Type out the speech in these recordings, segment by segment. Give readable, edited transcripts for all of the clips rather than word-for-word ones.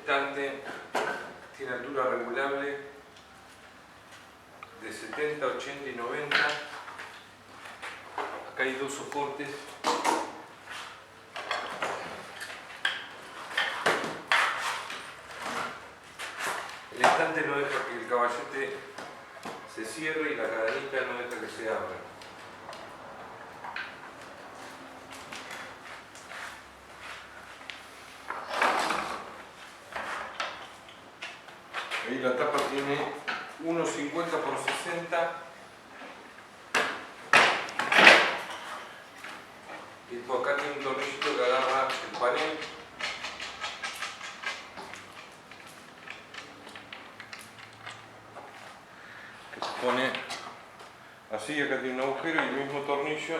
estante tiene altura regulable de 70, 80 y 90. Acá hay dos soportes. El estante no deja que el caballete se cierre y la cadenita no deja que se abra. Ahí la tapa tiene 1,50 por 60. Y esto acá tiene un tornillito que agarra el panel. Que se pone así, acá tiene un agujero y el mismo tornillo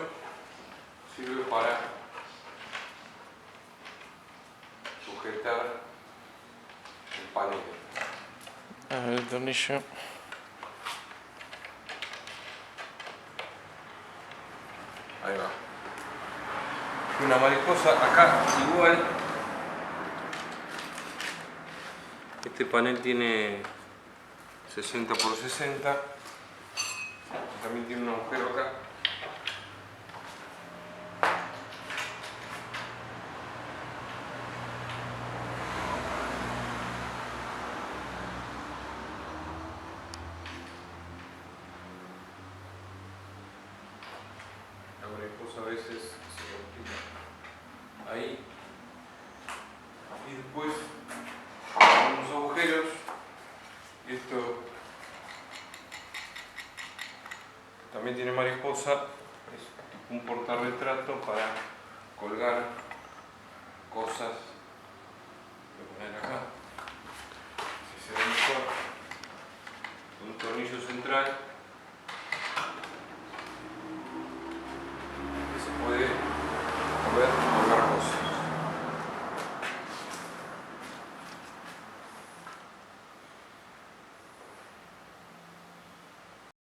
sirve para sujetar el panel. El tornillo. Ahí va. Una mariposa acá igual. Este panel tiene 60 por 60. También tiene un agujero acá. La mariposa a veces se complica ahí. Y después unos agujeros. Y esto también tiene mariposa. Es un portarretrato para colgar cosas. Voy a poner acá. Si se ve mejor. Con un tornillo central.